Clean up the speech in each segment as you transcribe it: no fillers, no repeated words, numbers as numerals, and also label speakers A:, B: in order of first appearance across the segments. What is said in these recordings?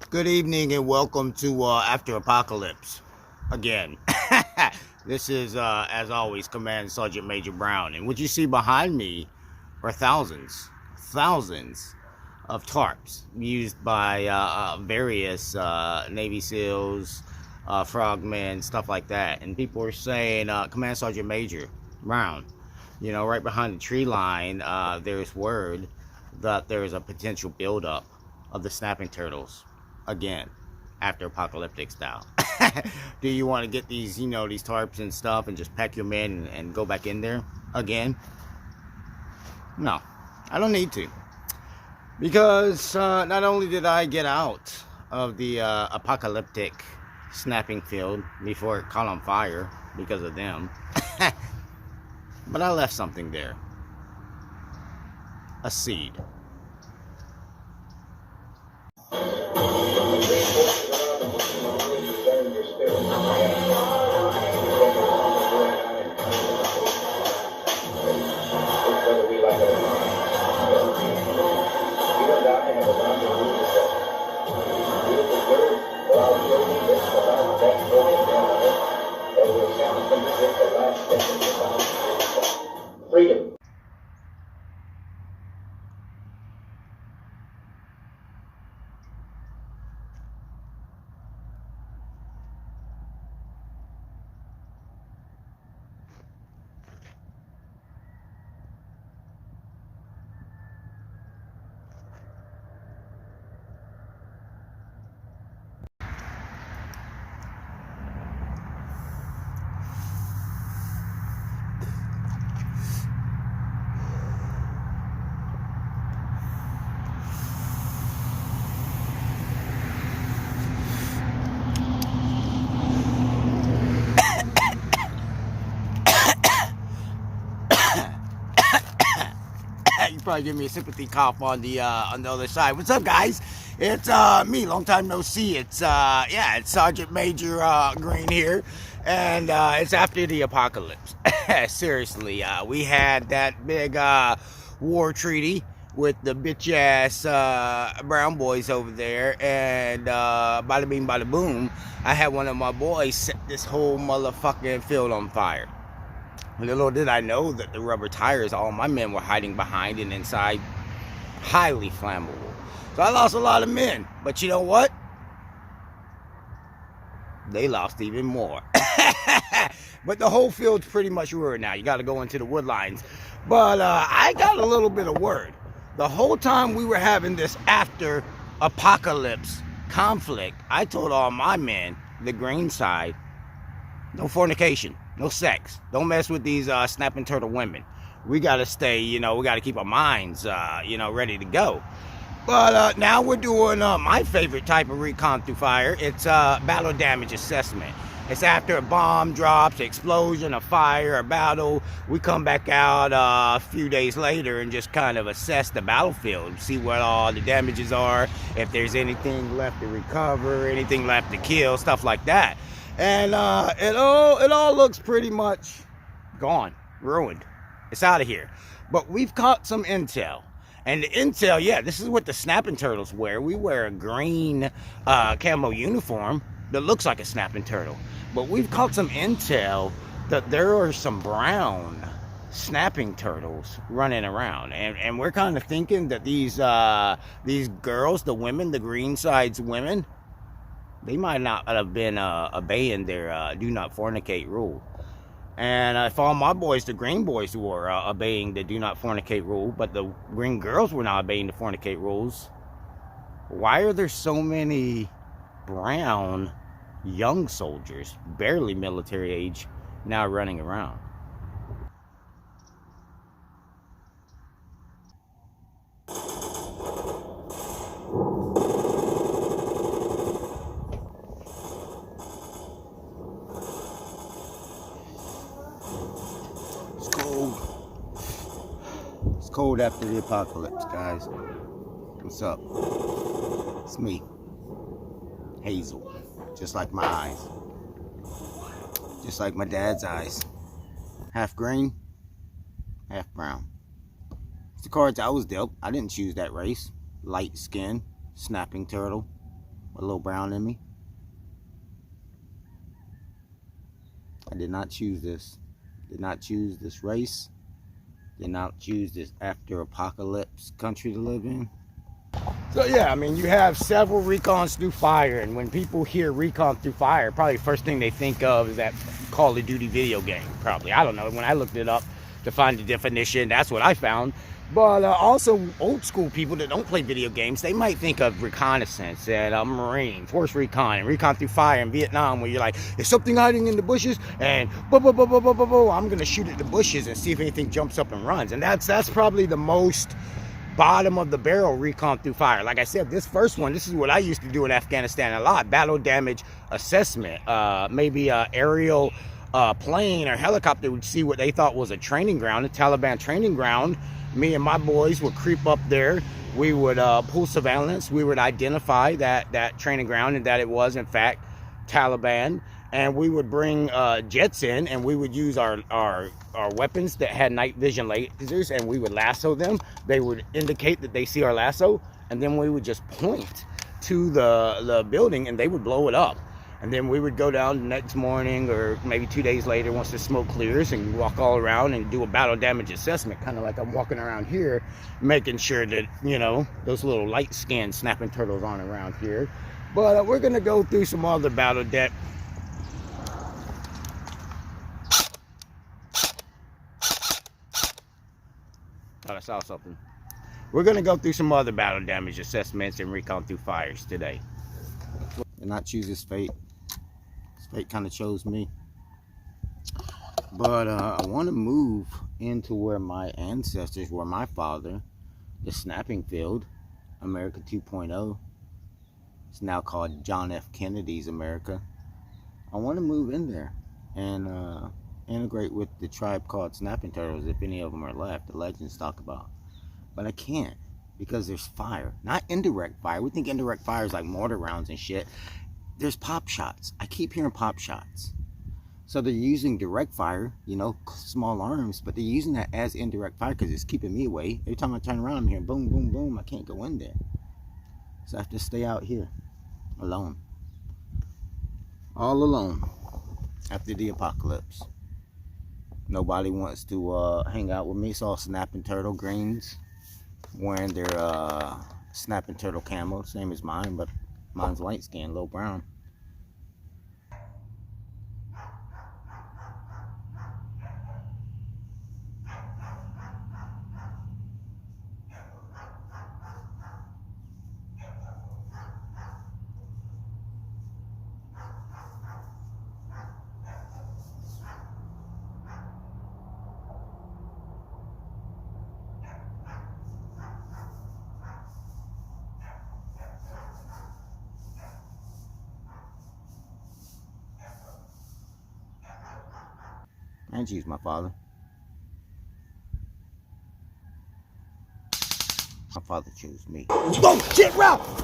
A: Good evening and welcome to After Apocalypse again. This is, as always, Command Sergeant Major Brown. And what you see behind me are thousands of tarps used by various Navy SEALs, frogmen, stuff like that. And people are saying, Command Sergeant Major Brown, you know, right behind the tree line, there's word that there is a potential buildup of the snapping turtles again, after apocalyptic style. Do you want to get these, you know, these tarps and stuff and just pack them in and go back in there again? No, I don't need to. Because not only did I get out of the apocalyptic snapping field before it caught on fire because of them, but I left something there. A seed.
B: Freedom.
A: You probably give me a sympathy cough on the other side. What's up, guys? It's me, long time no see. It's it's Sergeant Major Green here, and it's after the apocalypse. Seriously, we had that big war treaty with the bitch ass brown boys over there, and bada bing bada boom, I had one of my boys set this whole motherfucking field on fire. Little did I know that the rubber tires all my men were hiding behind and inside, highly flammable. So I lost a lot of men. But you know what? They lost even more. But the whole field's pretty much ruined now. You got to go into the wood lines. But I got a little bit of word. The whole time we were having this after apocalypse conflict, I told all my men, the green side, no fornication. No sex. Don't mess with these snapping turtle women. We got to stay, you know, we got to keep our minds, ready to go. But now we're doing my favorite type of recon through fire. It's battle damage assessment. It's after a bomb drops, explosion, a fire, a battle. We come back out a few days later and just kind of assess the battlefield, see what all the damages are, if there's anything left to recover, anything left to kill, stuff like that. And it all looks pretty much gone, ruined. It's out of here. But we've caught some intel. And the intel, yeah, this is what the snapping turtles wear. We wear a green camo uniform that looks like a snapping turtle. But we've caught some intel that there are some brown snapping turtles running around. And we're kind of thinking that these girls, the women, the green side's women, they might not have been obeying their do not fornicate rule. And if all my boys, the green boys, were obeying the do not fornicate rule, but the green girls were not obeying the fornicate rules, why are there so many brown young soldiers, barely military age, now running around? It's cold after the apocalypse, guys. What's up? It's me, Hazel. Just like my eyes. Just like my dad's eyes. Half green, half brown. It's the cards I was dealt. I didn't choose that race. Light skin, snapping turtle. with a little brown in me. I did not choose this. Did not choose this race. Did not choose this after apocalypse country to live in. So yeah, I mean, you have several recons through fire, and when people hear recon through fire, probably the first thing they think of is that Call of Duty video game, probably. I don't know. When I looked it up to find the definition, that's what I found. But also, old school people that don't play video games, they might think of reconnaissance and Marine, Force Recon, and Recon through fire in Vietnam, where you're like, there's something hiding in the bushes, and I'm going to shoot at the bushes and see if anything jumps up and runs. And that's probably the most bottom of the barrel recon through fire. Like I said, this first one, this is what I used to do in Afghanistan a lot. Battle damage assessment. Maybe aerial plane or helicopter would see what they thought was a training ground, a Taliban training ground. Me and my boys would creep up there. We would pull surveillance. We would identify that training ground and that it was in fact Taliban. And we would bring jets in, and we would use our weapons that had night vision lasers, and we would lasso them. They would indicate that they see our lasso, and then we would just point to the building, and they would blow it up. And then we would go down the next morning, or maybe 2 days later, once the smoke clears, and walk all around and do a battle damage assessment, kind of like I'm walking around here, making sure that, you know, those little light skinned snapping turtles aren't around here. But we're gonna go through some other battle deck. Thought I saw something. We're going to go through some other battle damage assessments and recon through fires today. And not choose this fate. This fate kind of chose me. But I want to move into where my ancestors were. My father, the snapping field, America 2.0. It's now called John F. Kennedy's America. I want to move in there and integrate with the tribe called Snapping Turtles, if any of them are left, the legends talk about. But I can't, because there's fire. Not indirect fire. We think indirect fire is like mortar rounds and shit. There's pop shots. I keep hearing pop shots. So they're using direct fire, you know, small arms, but they're using that as indirect fire because it's keeping me away. Every time I turn around, I'm hearing boom, boom, boom. I can't go in there. So I have to stay out here, alone. All alone, after the apocalypse. Nobody wants to hang out with me. It's all snapping turtle greens, wearing their snapping turtle camo, same as mine, but mine's light skin, low brown. I didn't choose my father. My father chose me. Oh shit, Ralph!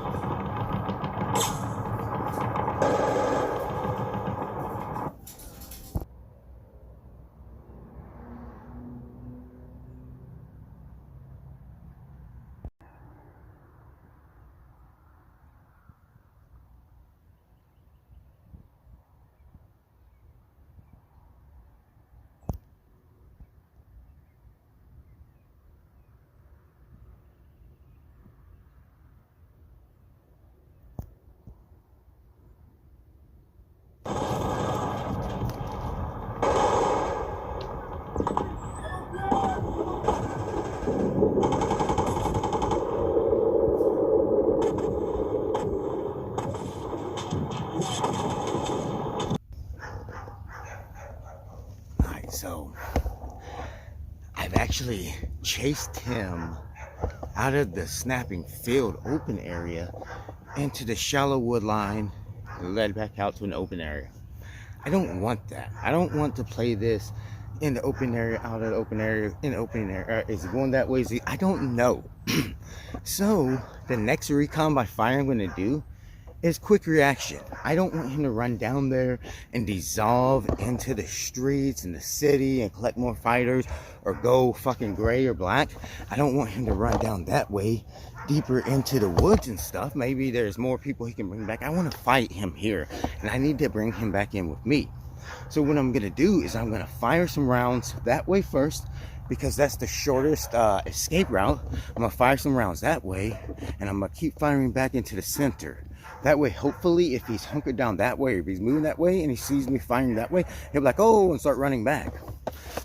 A: So, I've actually chased him out of the snapping field open area into the shallow wood line and led back out to an open area. I don't want that. I don't want to play this in the open area, out of the open area, in the open area. Is it going that way? I don't know. So, the next recon by fire I'm going to do is quick reaction. I don't want him to run down there and dissolve into the streets and the city and collect more fighters or go fucking gray or black. I don't want him to run down that way deeper into the woods and stuff. Maybe there's more people he can bring back. I want to fight him here, and I need to bring him back in with me. So what I'm gonna do is I'm gonna fire some rounds that way first, because that's the shortest escape route. I'm gonna fire some rounds that way, and I'm gonna keep firing back into the center. That way, hopefully, if he's hunkered down that way, or if he's moving that way and he sees me firing that way, he'll be like, oh, and start running back.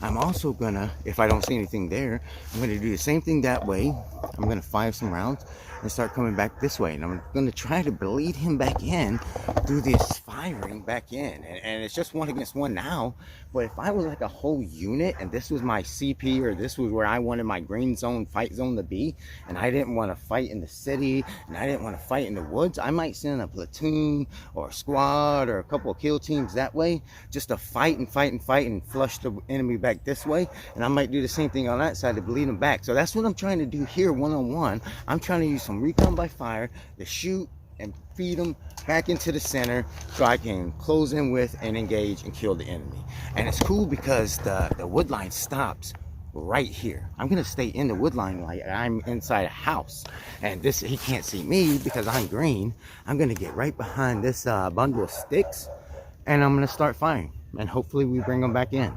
A: I'm also gonna, if I don't see anything there, I'm gonna do the same thing that way. I'm gonna fire some rounds and start coming back this way. And I'm gonna try to bleed him back in through this firing back in. And it's just 1 against 1 now. But if I was like a whole unit and this was my CP, or this was where I wanted my green zone, fight zone to be, and I didn't want to fight in the city, and I didn't want to fight in the woods, I might send a platoon or a squad or a couple of kill teams that way, just to fight and fight and fight and flush the enemy back this way. And I might do the same thing on that side to bleed them back. So that's what I'm trying to do here, one-on-one. I'm trying to use some recon by fire to shoot and feed them back into the center so I can close in with and engage and kill the enemy. And it's cool because the wood line stops right here. I'm gonna stay in the wood line like I'm inside a house, and this, he can't see me because I'm green. I'm gonna get right behind this bundle of sticks, and I'm gonna start firing, and hopefully we bring them back in.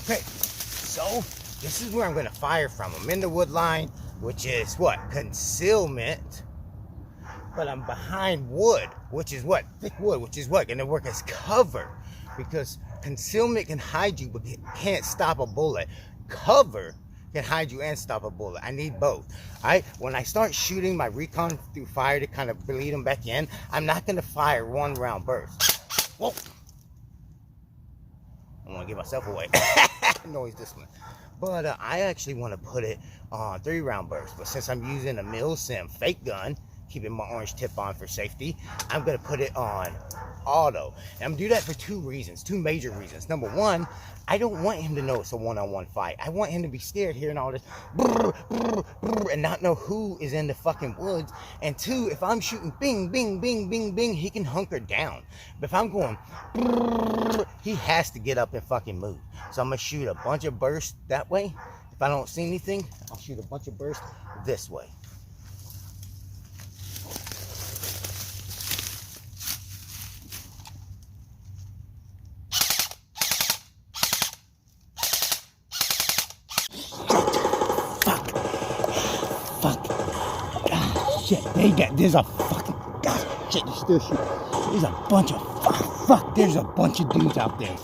A: Okay, so this is where I'm going to fire from. I'm in the wood line, which is what? Concealment. But I'm behind wood, which is what? Thick wood, which is what? Going to work as cover. Because concealment can hide you, but it can't stop a bullet. Cover can hide you and stop a bullet. I need both. When I start shooting my recon through fire to kind of bleed them back in, I'm not going to fire 1 round burst. Whoa. I want to give myself away. Noise this one. But I actually want to put it on 3 round bursts. But since I'm using a Milsim fake gun, keeping my orange tip on for safety, I'm going to put it on auto. And I'm going to do that for 2 reasons, 2 major reasons. Number 1, I don't want him to know it's a one-on-one fight. I want him to be scared hearing all this brr, brr, brr, and not know who is in the fucking woods. And 2, if I'm shooting bing, bing, bing, bing, bing, he can hunker down. But if I'm going brr, he has to get up and fucking move. So I'm going to shoot a bunch of bursts that way. If I don't see anything, I'll shoot a bunch of bursts this way. There's a fucking, God, shit, you still shoot. There's a bunch of, there's a bunch of dudes out there.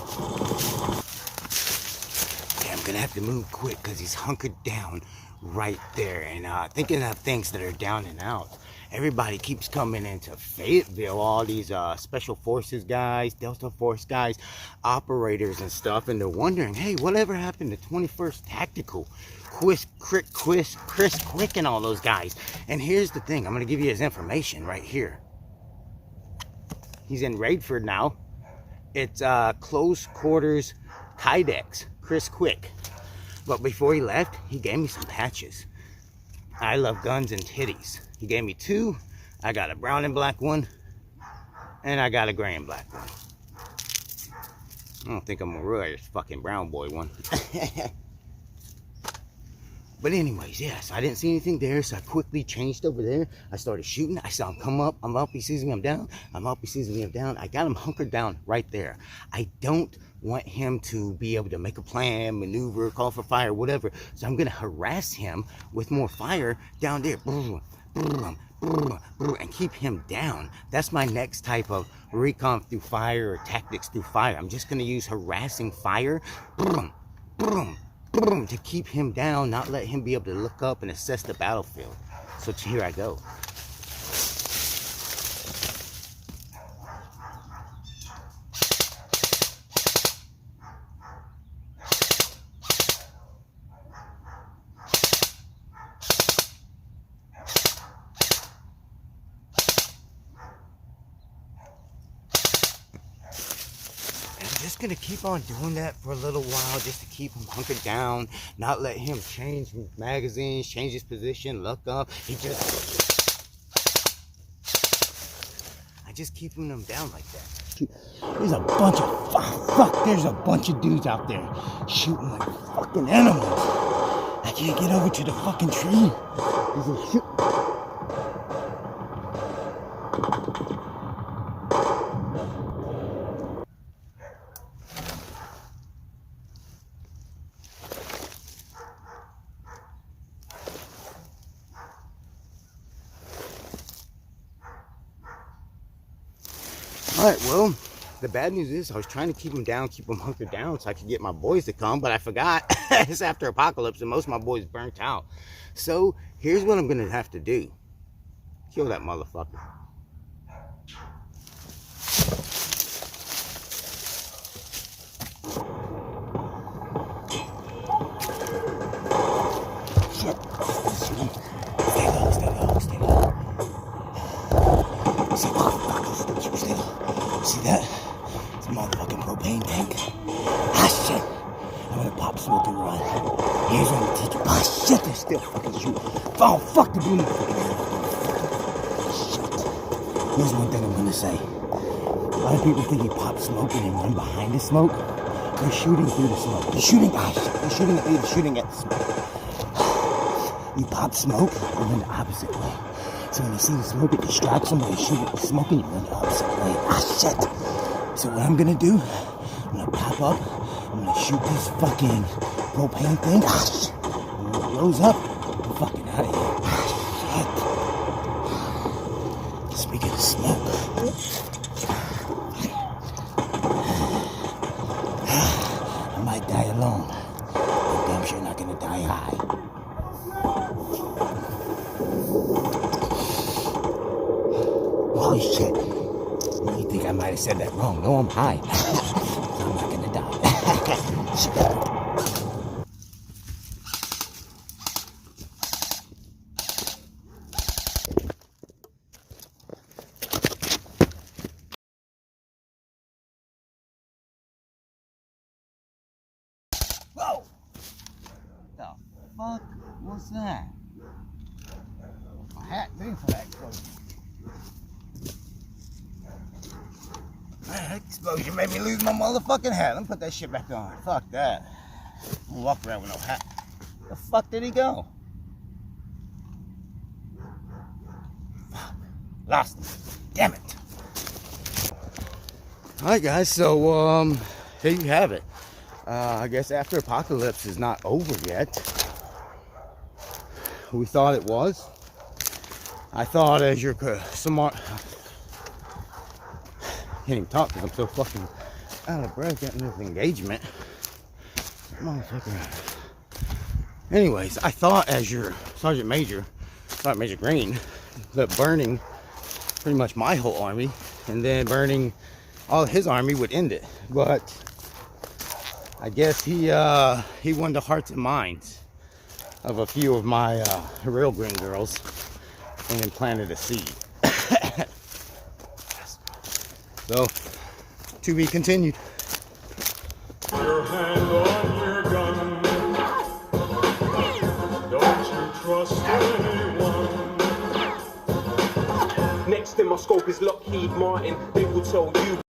A: Okay, I'm gonna have to move quick because he's hunkered down right there. And thinking of things that are down and out, everybody keeps coming into Fayetteville, all these special forces guys, Delta Force guys, operators and stuff, and they're wondering, hey, whatever happened to 21st Tactical? Chris Quick and all those guys. And here's the thing, I'm going to give you his information right here. He's in Raidford now. It's close quarters Kydex, Chris Quick. But before he left, he gave me some patches. I love guns and titties. He gave me 2. I got a brown and black one, and I got a gray and black one. I don't think I'm a real fucking brown boy one. But anyways, yes, I didn't see anything there, so I quickly changed over there. I started shooting. I saw him come up. I'm up. He sees me. I'm down. I'm up. He sees me. I'm down. I got him hunkered down right there. I don't want him to be able to make a plan, maneuver, call for fire, whatever. So I'm going to harass him with more fire down there. Boom, boom, boom, boom, and keep him down. That's my next type of recon through fire or tactics through fire. I'm just going to use harassing fire. Boom, boom, boom, to keep him down, not let him be able to look up and assess the battlefield. So here I go. I'm just gonna keep on doing that for a little while, just to keep him hunkered down, not let him change magazines, change his position, look up. I just keeping him down like that. There's a bunch of there's a bunch of dudes out there shooting like fucking animals. I can't get over to the fucking tree. There's a shoot. Alright, well, the bad news is I was trying to keep them down, keep them hunkered down so I could get my boys to come, but I forgot. It's after apocalypse and most of my boys burnt out. So here's what I'm going to have to do. Kill that motherfucker. Shit. Stay low, stay low, stay low. Stay low. Stay low. See that? It's a motherfucking propane tank. Ah, shit. I'm gonna pop smoke and run. Here's what I'm gonna teach you. Ah, shit, they're still fucking shooting. Oh, fuck the boom. Shit. Here's one thing I'm gonna say. A lot of people think you pop smoke and then run behind the smoke. They're shooting through the smoke. They're shooting, they're shooting at the smoke. You pop smoke and run the opposite way. So when you see the smoke, it distracts them. When you shoot at the smoke and you run the opposite way. Ah, shit. So what I'm gonna do, I'm gonna pop up. I'm gonna shoot this fucking propane thing. Ah, shit. And when it blows up, I'm fucking out of here. Ah, shit. Speaking of smoke. I might die alone. I'm damn sure not gonna die high. Holy shit. You think I might have said that wrong? No, I'm high. I'm not gonna die. Shit. Whoa! The fuck was that? My hat big for that explosion. That explosion made me lose my motherfucking hat. Let me put that shit back on. Fuck that. I'm gonna walk around with no hat. The fuck did he go? Fuck. Lost him. Damn it. Alright guys, so here you have it. I guess after apocalypse is not over yet. We thought it was. I thought as you're smart. Can't even talk because I'm so fucking out of breath getting this engagement. Motherfucker. Anyways, I thought as your Sergeant Major Green, that burning pretty much my whole army and then burning all his army would end it. But I guess he won the hearts and minds of a few of my real green girls and then planted a seed. So, to be continued.
B: Your hand on your gun. Don't you trust anyone? Next in my scope is Lockheed Martin. They will tell you.